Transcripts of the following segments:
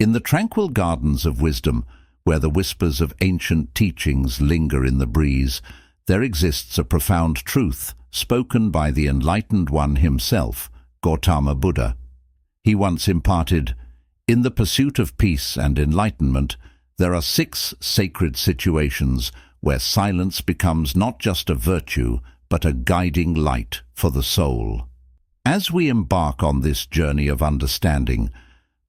In the tranquil gardens of wisdom, where the whispers of ancient teachings linger in the breeze, there exists a profound truth spoken by the enlightened one himself, Gautama Buddha. He once imparted, "In the pursuit of peace and enlightenment, there are 6 sacred situations where silence becomes not just a virtue, but a guiding light for the soul." As we embark on this journey of understanding,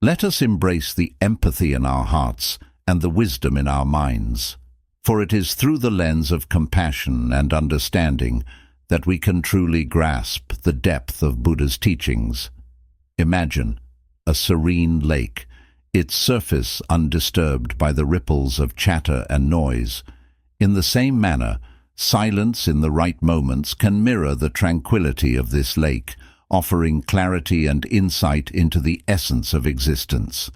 let us embrace the empathy in our hearts and the wisdom in our minds, for it is through the lens of compassion and understanding that we can truly grasp the depth of Buddha's teachings. Imagine a serene lake, its surface undisturbed by the ripples of chatter and noise. In the same manner, silence in the right moments can mirror the tranquility of this lake, offering clarity and insight into the essence of existence.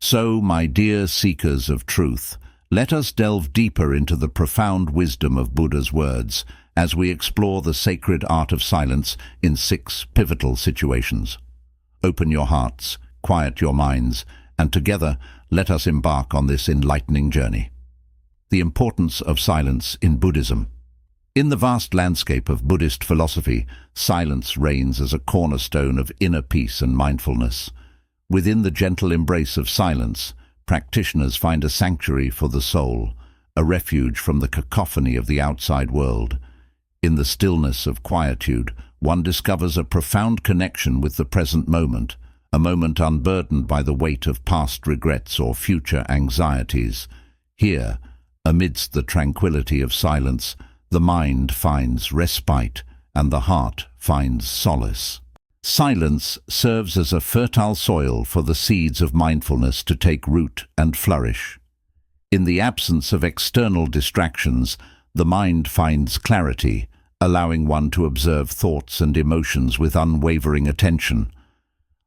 So, my dear seekers of truth, let us delve deeper into the profound wisdom of Buddha's words as we explore the sacred art of silence in 6 pivotal situations. Open your hearts, quiet your minds, and together let us embark on this enlightening journey. The importance of silence in Buddhism. In the vast landscape of Buddhist philosophy, silence reigns as a cornerstone of inner peace and mindfulness. Within the gentle embrace of silence, practitioners find a sanctuary for the soul, a refuge from the cacophony of the outside world. In the stillness of quietude, one discovers a profound connection with the present moment, a moment unburdened by the weight of past regrets or future anxieties. Here, amidst the tranquility of silence, the mind finds respite and the heart finds solace. Silence serves as a fertile soil for the seeds of mindfulness to take root and flourish. In the absence of external distractions, the mind finds clarity, allowing one to observe thoughts and emotions with unwavering attention.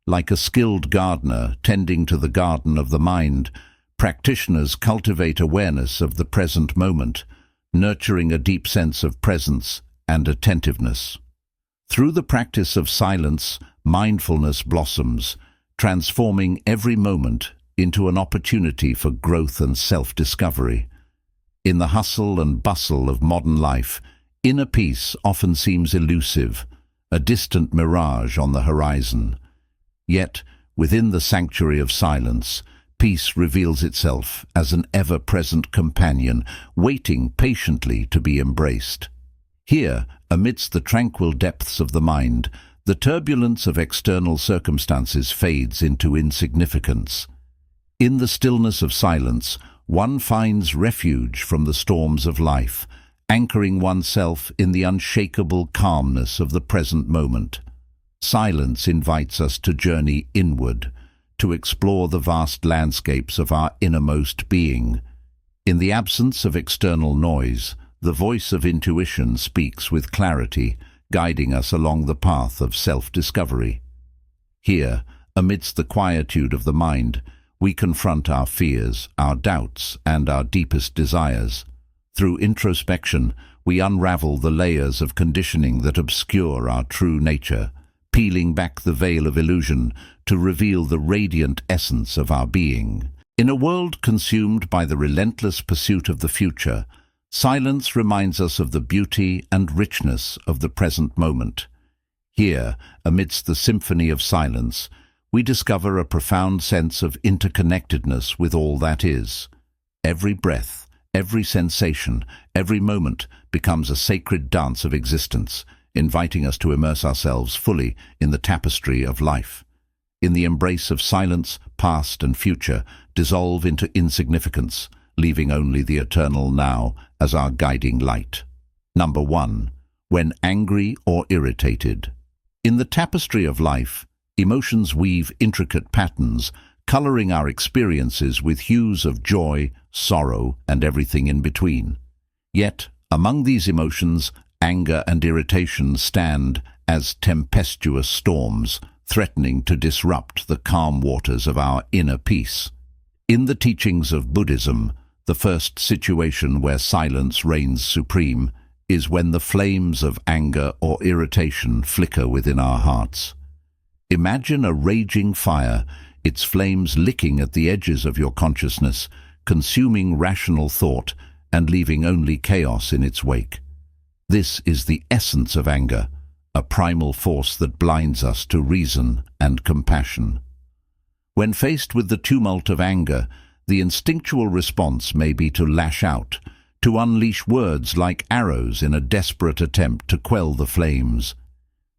Like a skilled gardener tending to the garden of the mind, practitioners cultivate awareness of the present moment, nurturing a deep sense of presence and attentiveness. Through the practice of silence, mindfulness blossoms, transforming every moment into an opportunity for growth and self-discovery. In the hustle and bustle of modern life, inner peace often seems elusive, a distant mirage on the horizon. Yet, within the sanctuary of silence, peace reveals itself as an ever-present companion, waiting patiently to be embraced. Here, amidst the tranquil depths of the mind, the turbulence of external circumstances fades into insignificance. In the stillness of silence, one finds refuge from the storms of life, anchoring oneself in the unshakable calmness of the present moment. Silence invites us to journey inward, to explore the vast landscapes of our innermost being. In the absence of external noise, the voice of intuition speaks with clarity, guiding us along the path of self-discovery. Here, amidst the quietude of the mind, we confront our fears, our doubts, and our deepest desires. Through introspection, we unravel the layers of conditioning that obscure our true nature, peeling back the veil of illusion to reveal the radiant essence of our being. In a world consumed by the relentless pursuit of the future, silence reminds us of the beauty and richness of the present moment. Here, amidst the symphony of silence, we discover a profound sense of interconnectedness with all that is. Every breath, every sensation, every moment becomes a sacred dance of existence, inviting us to immerse ourselves fully in the tapestry of life. In the embrace of silence, past and future dissolve into insignificance, leaving only the eternal now as our guiding light. Number 1. When angry or irritated. In the tapestry of life, emotions weave intricate patterns, coloring our experiences with hues of joy, sorrow, and everything in between. Yet, among these emotions, anger and irritation stand as tempestuous storms, threatening to disrupt the calm waters of our inner peace. In the teachings of Buddhism, the first situation where silence reigns supreme is when the flames of anger or irritation flicker within our hearts. Imagine a raging fire its flames licking at the edges of your consciousness, consuming rational thought and leaving only chaos in its wake. This is the essence of anger, a primal force that blinds us to reason and compassion. When faced with the tumult of anger, the instinctual response may be to lash out, to unleash words like arrows in a desperate attempt to quell the flames.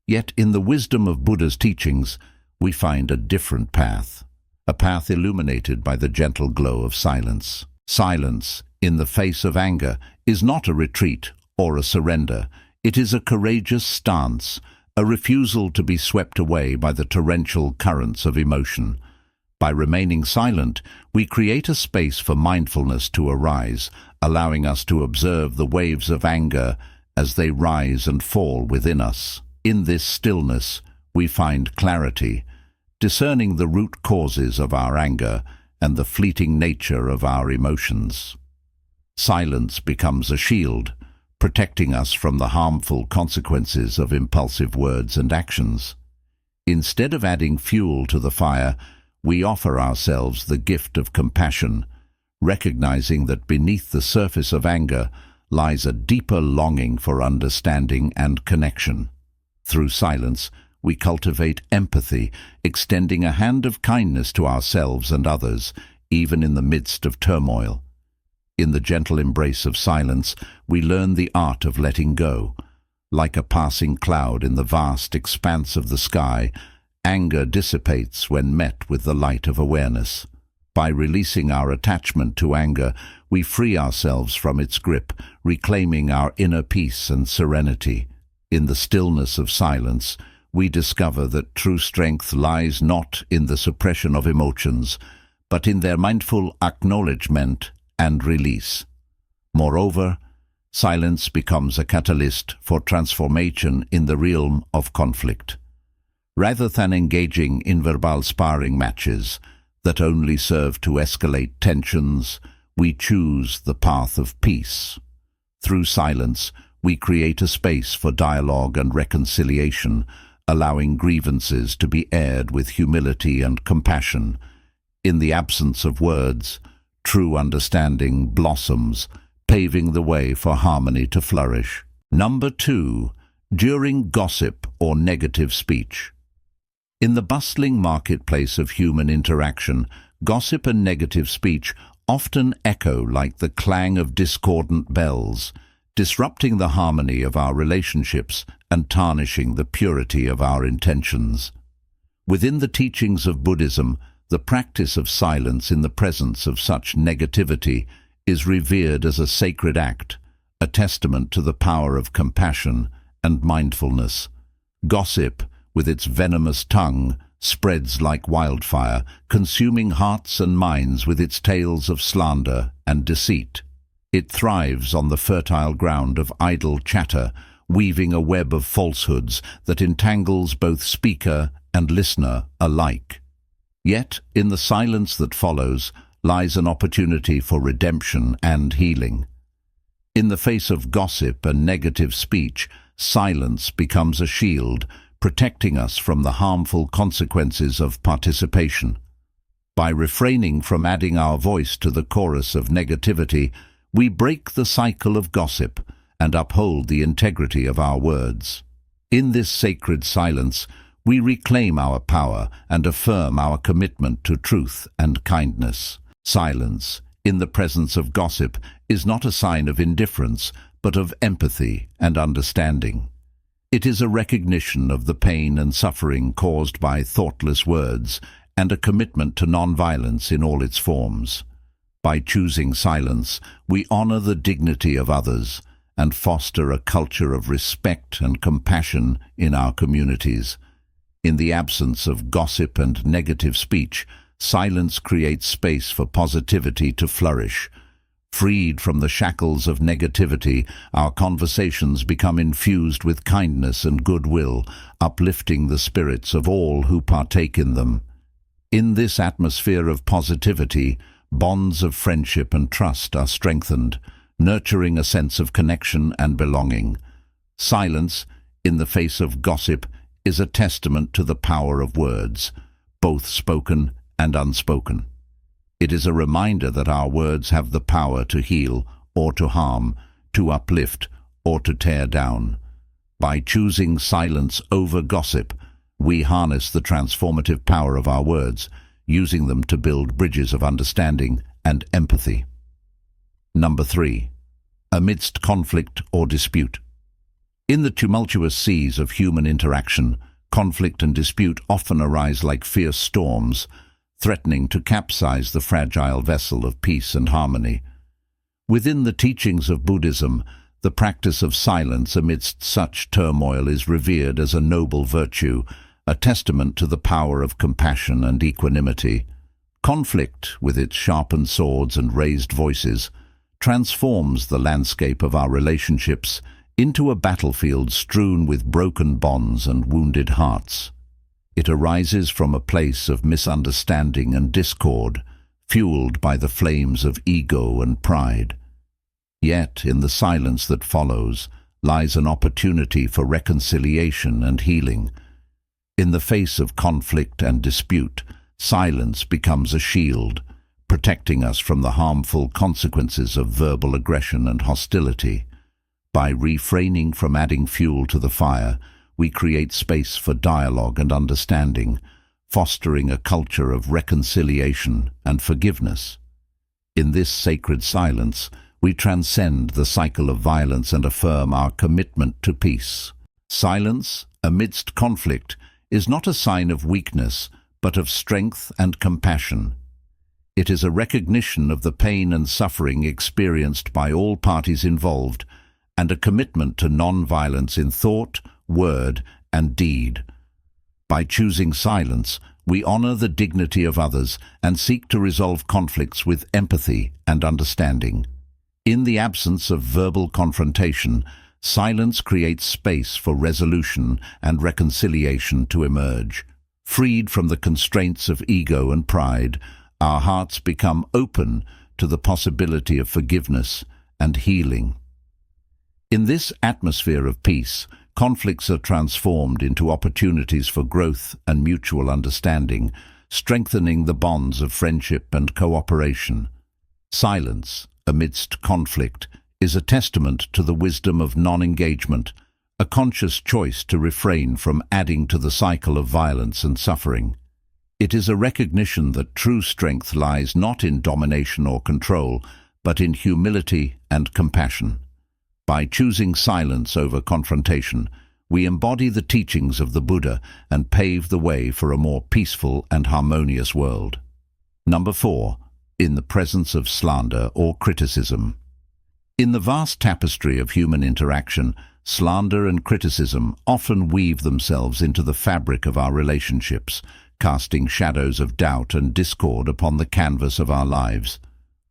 Yet in the wisdom of Buddha's teachings, we find a different path, a path illuminated by the gentle glow of silence. Silence, in the face of anger, is not a retreat or a surrender. It is a courageous stance, a refusal to be swept away by the torrential currents of emotion. By remaining silent, we create a space for mindfulness to arise, allowing us to observe the waves of anger as they rise and fall within us. In this stillness, we find clarity, discerning the root causes of our anger and the fleeting nature of our emotions. Silence becomes a shield, protecting us from the harmful consequences of impulsive words and actions. Instead of adding fuel to the fire, we offer ourselves the gift of compassion, recognizing that beneath the surface of anger lies a deeper longing for understanding and connection. Through silence, we cultivate empathy, extending a hand of kindness to ourselves and others, even in the midst of turmoil. In the gentle embrace of silence, we learn the art of letting go. Like a passing cloud in the vast expanse of the sky, anger dissipates when met with the light of awareness. By releasing our attachment to anger, we free ourselves from its grip, reclaiming our inner peace and serenity. In the stillness of silence, we discover that true strength lies not in the suppression of emotions, but in their mindful acknowledgement and release. Moreover, silence becomes a catalyst for transformation in the realm of conflict. Rather than engaging in verbal sparring matches that only serve to escalate tensions, we choose the path of peace. Through silence, we create a space for dialogue and reconciliation, allowing grievances to be aired with humility and compassion. In the absence of words, true understanding blossoms, paving the way for harmony to flourish. Number 2. During gossip or negative speech. In the bustling marketplace of human interaction, gossip and negative speech often echo like the clang of discordant bells, disrupting the harmony of our relationships and tarnishing the purity of our intentions. Within the teachings of Buddhism, the practice of silence in the presence of such negativity is revered as a sacred act, a testament to the power of compassion and mindfulness. Gossip, with its venomous tongue, spreads like wildfire, consuming hearts and minds with its tales of slander and deceit. It thrives on the fertile ground of idle chatter, weaving a web of falsehoods that entangles both speaker and listener alike. Yet, in the silence that follows, lies an opportunity for redemption and healing. In the face of gossip and negative speech, silence becomes a shield, protecting us from the harmful consequences of participation. By refraining from adding our voice to the chorus of negativity, we break the cycle of gossip and uphold the integrity of our words. In this sacred silence, we reclaim our power and affirm our commitment to truth and kindness. Silence, in the presence of gossip, is not a sign of indifference, but of empathy and understanding. It is a recognition of the pain and suffering caused by thoughtless words and a commitment to non-violence in all its forms. By choosing silence, we honor the dignity of others and foster a culture of respect and compassion in our communities. In the absence of gossip and negative speech, silence creates space for positivity to flourish. Freed from the shackles of negativity, our conversations become infused with kindness and goodwill, uplifting the spirits of all who partake in them. In this atmosphere of positivity, bonds of friendship and trust are strengthened, nurturing a sense of connection and belonging. Silence, in the face of gossip, is a testament to the power of words, both spoken and unspoken. It is a reminder that our words have the power to heal or to harm, to uplift or to tear down. By choosing silence over gossip, we harness the transformative power of our words, using them to build bridges of understanding and empathy. Number 3. Amidst conflict or dispute. In the tumultuous seas of human interaction, conflict and dispute often arise like fierce storms, threatening to capsize the fragile vessel of peace and harmony. Within the teachings of Buddhism, the practice of silence amidst such turmoil is revered as a noble virtue, a testament to the power of compassion and equanimity. Conflict, with its sharpened swords and raised voices, transforms the landscape of our relationships into a battlefield strewn with broken bonds and wounded hearts. It arises from a place of misunderstanding and discord, fueled by the flames of ego and pride. Yet, in the silence that follows, lies an opportunity for reconciliation and healing. In the face of conflict and dispute, silence becomes a shield, protecting us from the harmful consequences of verbal aggression and hostility. By refraining from adding fuel to the fire, we create space for dialogue and understanding, fostering a culture of reconciliation and forgiveness. In this sacred silence, we transcend the cycle of violence and affirm our commitment to peace. Silence, amidst conflict, is not a sign of weakness, but of strength and compassion. It is a recognition of the pain and suffering experienced by all parties involved, and a commitment to non-violence in thought, word, and deed. By choosing silence, we honor the dignity of others and seek to resolve conflicts with empathy and understanding. In the absence of verbal confrontation, silence creates space for resolution and reconciliation to emerge. Freed from the constraints of ego and pride, our hearts become open to the possibility of forgiveness and healing. In this atmosphere of peace, conflicts are transformed into opportunities for growth and mutual understanding, strengthening the bonds of friendship and cooperation. Silence, amidst conflict, is a testament to the wisdom of non-engagement, a conscious choice to refrain from adding to the cycle of violence and suffering. It is a recognition that true strength lies not in domination or control, but in humility and compassion. By choosing silence over confrontation, we embody the teachings of the Buddha and pave the way for a more peaceful and harmonious world. Number 4. In the presence of slander or criticism. In the vast tapestry of human interaction, slander and criticism often weave themselves into the fabric of our relationships, casting shadows of doubt and discord upon the canvas of our lives.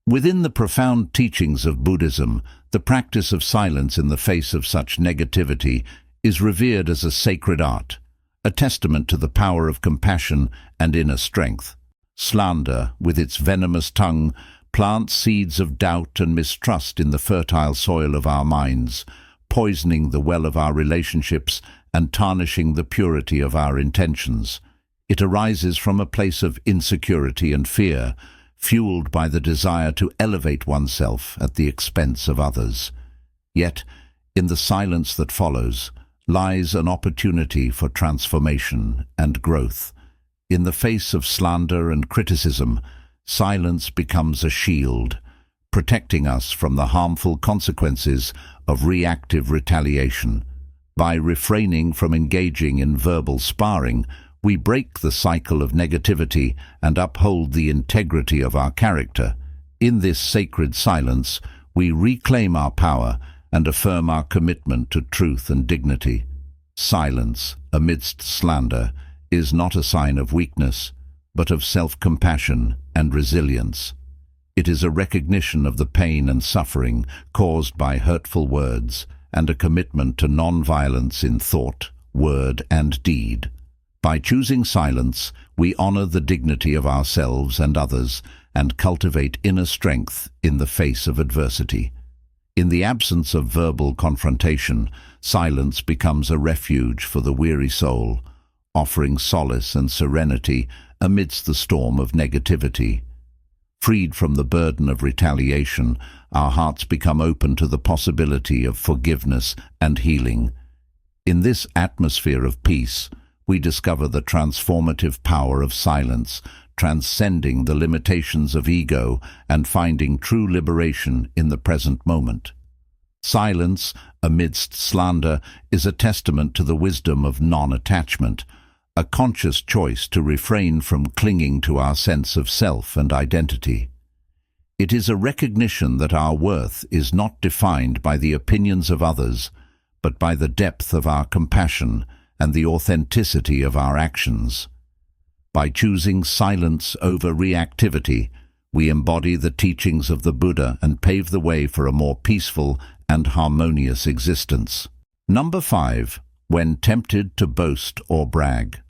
Within the profound teachings of Buddhism, the practice of silence in the face of such negativity is revered as a sacred art, a testament to the power of compassion and inner strength. Slander, with its venomous tongue, plants seeds of doubt and mistrust in the fertile soil of our minds, poisoning the well of our relationships and tarnishing the purity of our intentions. It arises from a place of insecurity and fear, fueled by the desire to elevate oneself at the expense of others. Yet, in the silence that follows, lies an opportunity for transformation and growth. In the face of slander and criticism, silence becomes a shield, protecting us from the harmful consequences of reactive retaliation. By refraining from engaging in verbal sparring, we break the cycle of negativity and uphold the integrity of our character. In this sacred silence, we reclaim our power and affirm our commitment to truth and dignity. Silence, amidst slander, is not a sign of weakness, but of self-compassion and resilience. It is a recognition of the pain and suffering caused by hurtful words and a commitment to non-violence in thought, word, and deed. By choosing silence, we honor the dignity of ourselves and others and cultivate inner strength in the face of adversity. In the absence of verbal confrontation, silence becomes a refuge for the weary soul, offering solace and serenity amidst the storm of negativity. Freed from the burden of retaliation, our hearts become open to the possibility of forgiveness and healing. In this atmosphere of peace, we discover the transformative power of silence, transcending the limitations of ego and finding true liberation in the present moment. Silence, amidst slander, is a testament to the wisdom of non-attachment, a conscious choice to refrain from clinging to our sense of self and identity. It is a recognition that our worth is not defined by the opinions of others, but by the depth of our compassion and the authenticity of our actions. By choosing silence over reactivity, we embody the teachings of the Buddha and pave the way for a more peaceful and harmonious existence. Number 5. When tempted to boast or brag.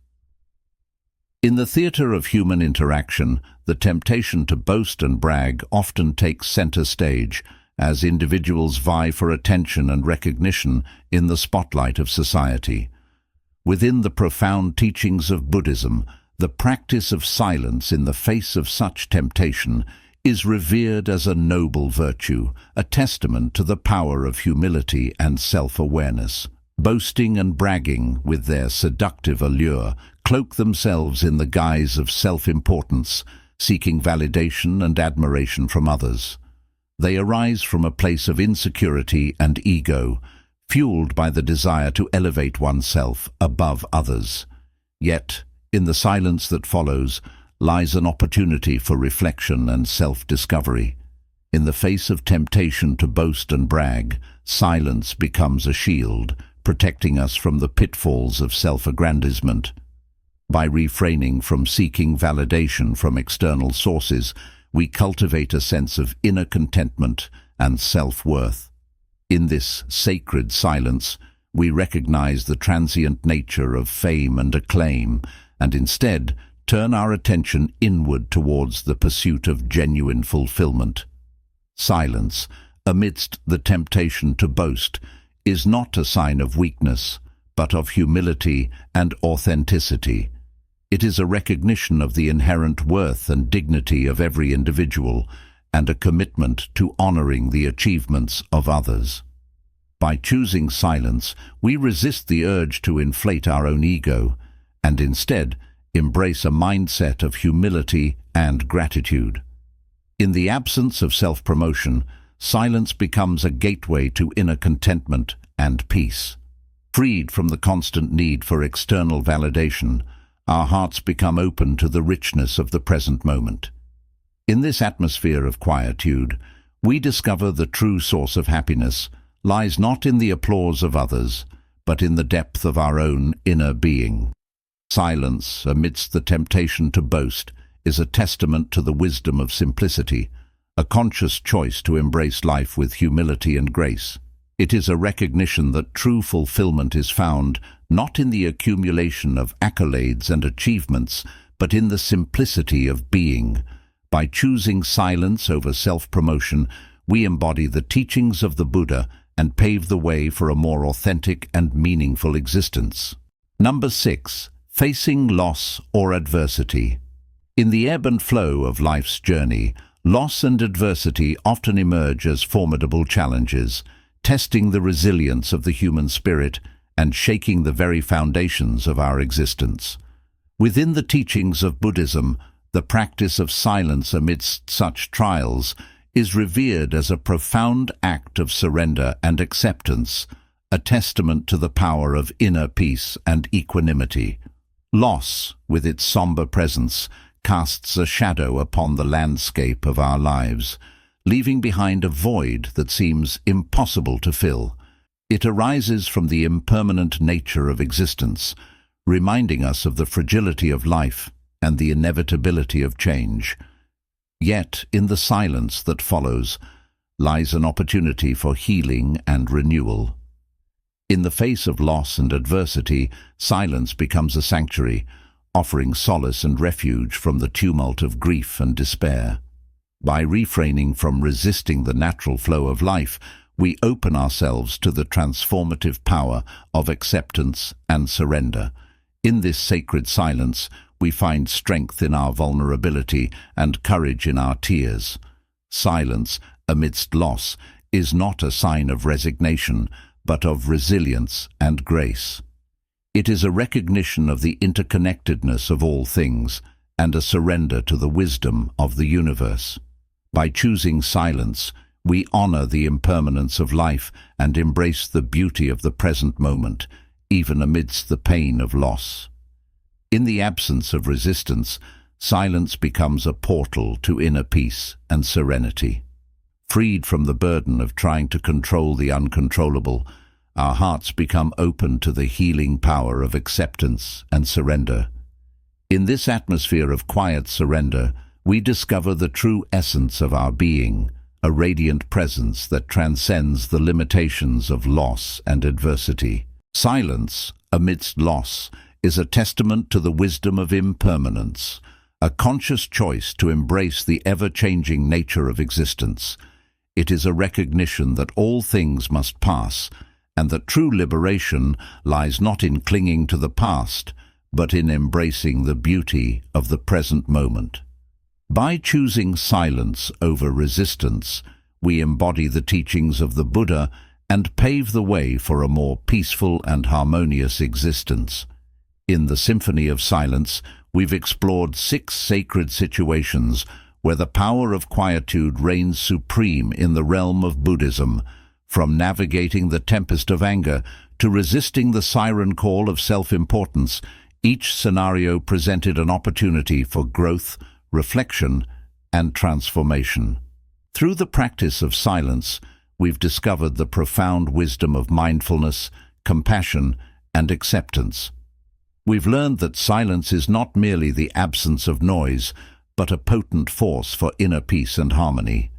In the theater of human interaction, the temptation to boast and brag often takes center stage as individuals vie for attention and recognition in the spotlight of society. Within the profound teachings of Buddhism, the practice of silence in the face of such temptation is revered as a noble virtue, a testament to the power of humility and self-awareness. Boasting and bragging, with their seductive allure, cloak themselves in the guise of self-importance, seeking validation and admiration from others. They arise from a place of insecurity and ego, fueled by the desire to elevate oneself above others. Yet, in the silence that follows, lies an opportunity for reflection and self-discovery. In the face of temptation to boast and brag, silence becomes a shield, protecting us from the pitfalls of self-aggrandizement. By refraining from seeking validation from external sources, we cultivate a sense of inner contentment and self-worth. In this sacred silence, we recognize the transient nature of fame and acclaim, and instead turn our attention inward towards the pursuit of genuine fulfillment. Silence, amidst the temptation to boast, is not a sign of weakness, but of humility and authenticity. It is a recognition of the inherent worth and dignity of every individual, and a commitment to honoring the achievements of others. By choosing silence, we resist the urge to inflate our own ego, and instead embrace a mindset of humility and gratitude. In the absence of self-promotion, silence becomes a gateway to inner contentment and peace. Freed from the constant need for external validation, our hearts become open to the richness of the present moment. In this atmosphere of quietude, we discover the true source of happiness lies not in the applause of others, but in the depth of our own inner being. Silence, amidst the temptation to boast, is a testament to the wisdom of simplicity, a conscious choice to embrace life with humility and grace. It is a recognition that true fulfillment is found not in the accumulation of accolades and achievements, but in the simplicity of being. By choosing silence over self-promotion, we embody the teachings of the Buddha and pave the way for a more authentic and meaningful existence. Number 6. Facing loss or adversity. In the ebb and flow of life's journey, loss and adversity often emerge as formidable challenges, testing the resilience of the human spirit and shaking the very foundations of our existence. Within the teachings of Buddhism, the practice of silence amidst such trials is revered as a profound act of surrender and acceptance, a testament to the power of inner peace and equanimity. Loss, with its somber presence, casts a shadow upon the landscape of our lives, leaving behind a void that seems impossible to fill. It arises from the impermanent nature of existence, reminding us of the fragility of life and the inevitability of change. Yet, in the silence that follows, lies an opportunity for healing and renewal. In the face of loss and adversity, silence becomes a sanctuary, offering solace and refuge from the tumult of grief and despair. By refraining from resisting the natural flow of life, we open ourselves to the transformative power of acceptance and surrender. In this sacred silence, we find strength in our vulnerability and courage in our tears. Silence, amidst loss, is not a sign of resignation, but of resilience and grace. It is a recognition of the interconnectedness of all things and a surrender to the wisdom of the universe. By choosing silence, we honor the impermanence of life and embrace the beauty of the present moment, even amidst the pain of loss. In the absence of resistance, silence becomes a portal to inner peace and serenity. Freed from the burden of trying to control the uncontrollable, our hearts become open to the healing power of acceptance and surrender. In this atmosphere of quiet surrender, we discover the true essence of our being, a radiant presence that transcends the limitations of loss and adversity. Silence, amidst loss, is a testament to the wisdom of impermanence, a conscious choice to embrace the ever-changing nature of existence. It is a recognition that all things must pass, and that true liberation lies not in clinging to the past, but in embracing the beauty of the present moment. By choosing silence over resistance, we embody the teachings of the Buddha and pave the way for a more peaceful and harmonious existence. In the Symphony of Silence, we've explored 6 sacred situations where the power of quietude reigns supreme in the realm of Buddhism, from navigating the tempest of anger to resisting the siren call of self-importance. Each scenario presented an opportunity for growth, reflection, and transformation. Through the practice of silence, we've discovered the profound wisdom of mindfulness, compassion, and acceptance. We've learned that silence is not merely the absence of noise, but a potent force for inner peace and harmony.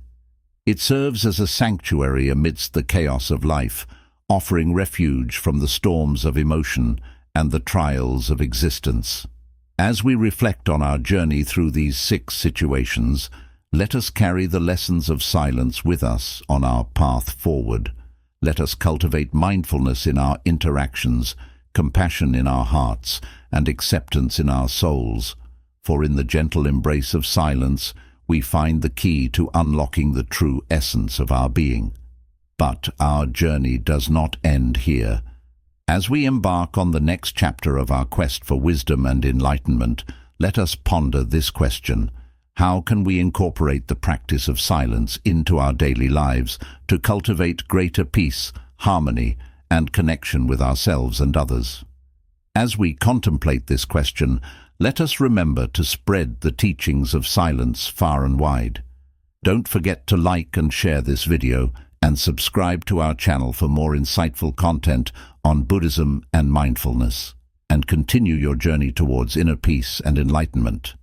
It serves as a sanctuary amidst the chaos of life, offering refuge from the storms of emotion and the trials of existence. As we reflect on our journey through these 6 situations, let us carry the lessons of silence with us on our path forward. Let us cultivate mindfulness in our interactions, compassion in our hearts, and acceptance in our souls. For in the gentle embrace of silence, we find the key to unlocking the true essence of our being. But our journey does not end here. As we embark on the next chapter of our quest for wisdom and enlightenment, let us ponder this question: how can we incorporate the practice of silence into our daily lives to cultivate greater peace, harmony, and connection with ourselves and others? As we contemplate this question, let us remember to spread the teachings of silence far and wide. Don't forget to like and share this video, and subscribe to our channel for more insightful content on Buddhism and mindfulness, and continue your journey towards inner peace and enlightenment.